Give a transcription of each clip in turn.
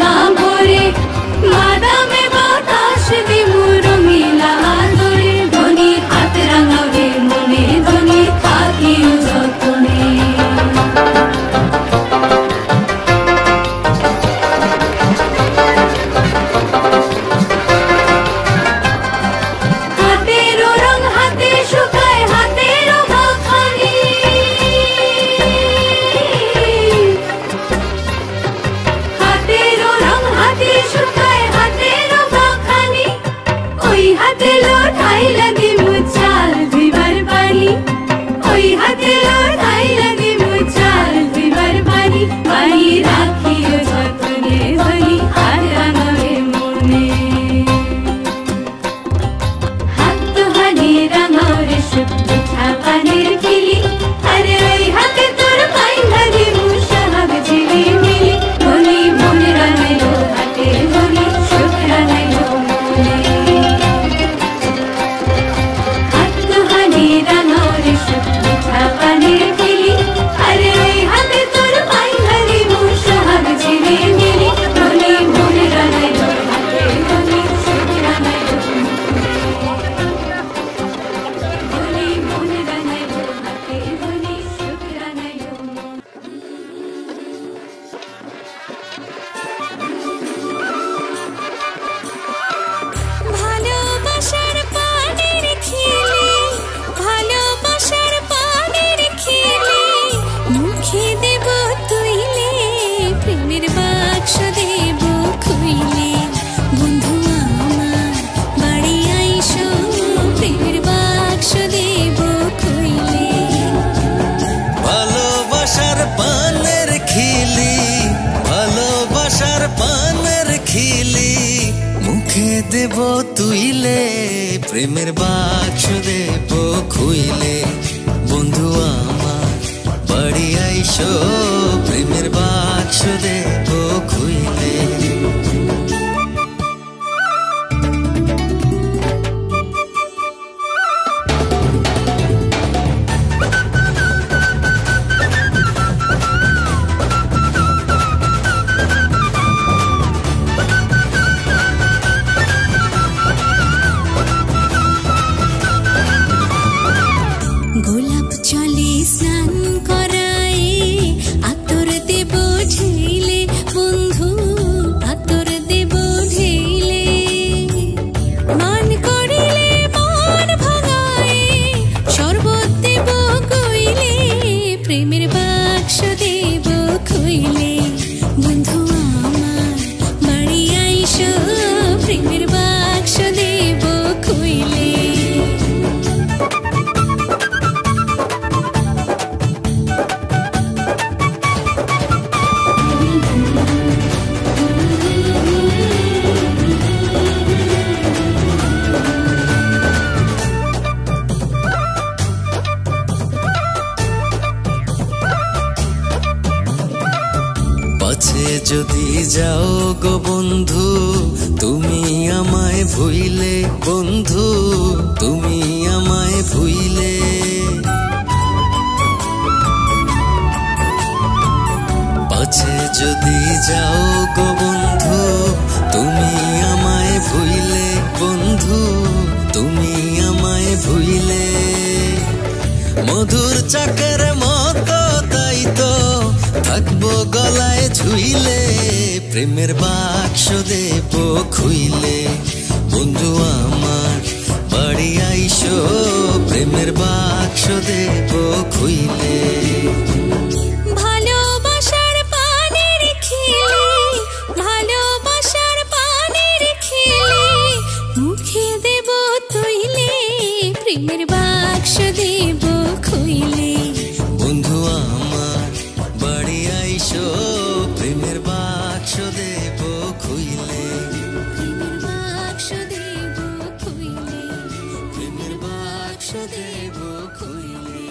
না ভরে বাদামে বাতাস দিমু রঙিলা আদরে ধনী হাত রাঙাবে মনে ধনী থাকিও যতনে হাতেরও রং হাতে শুকায় হাতেরও মাখানি হাতেরও রং হাতে শুকায় হাতেরও মাখানি ওই হাতে লোটাইলা দিমু চাল ধুইবার পানি ওই হাতে লোটাইলা দিমু চাল ধুইবার পানি পানি রাখিও যতনে ধনী হাত রাঙাবে মনে হাত দুহানি রাঙাও রে শুকনা পানির কিলি আরে ওই হাতে তোর পাইলা দিমু সোহাগ ঝিলিমিলি ধনী মনে রাঙাইলো হাতে ধনী সুখ রাঙাইলো মনে হাত দুহানি রাঙাও রে শুকনা পানির কিলি আরে ওই হাতে তোর পাইলা দিমু সোহাগ ঝিলিমিলি ধনী মনে রাঙাইলো হাতে ধনী সুখ রাঙাইলো ধনী মনে রাঙাইলো হাতে ধনী সুখ রাঙাইলো ভালোবাসার পানির খিলি ভালোবাসার পানির খিলি মুখে দেব তুইলে প্রেমের বাক্স দেব খুইলে বন্ধু আমার বাড়ি আইসো প্রেমের বাক্স দেব খুইলে ভালোবাসার পানের খিলি ভালোবাসার পানের খিলি মুখে দেব তুইলে প্রেমের বাক্স দেব খুইলে বন্ধু আমার বাড়ি আইসো প্রেমের বাক্স দেব খুইলে গোলাপ চলে স্নান করায় আতর দেব ঢেলে বন্ধু আতর দেব ঢেলে মান করিলে মন ভাঙায় শরবত দেব কইলে প্রেমের বাক্স দেব খুইলে বন্ধু আমার বাড়ি আইসো প্রেমের বাক্স দেব খুইলে পাছে যদি যাও গো বন্ধু তুমি আমায় ভুইলে বন্ধু তুমি আমায় ভুইলে পাছে যদি যাও গো বন্ধু তুমি আমায় ভুইলে বন্ধু তুমি আমায় ভুইলে মধুর চাকের মতো তাই তো থাকবো গলায় ঝুইলে প্রেমের বাক্স দেব খুইলে বন্ধু আমার বাড়ি আইসো প্রেমের বাক্স দেব খুইলে ভালোবাসার পানির খিলি ভালোবাসার পানির খিলি মুখে দেব তুইলে প্রেমের বাক্স দেব খুইলে বন্ধু আমার বাড়ি আইসো প্রেমের বাক্স দেব খুইলে প্রেমের বাক্স দেব খুইলে প্রেমের বাক্স দেব খুইলে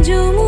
যমুনা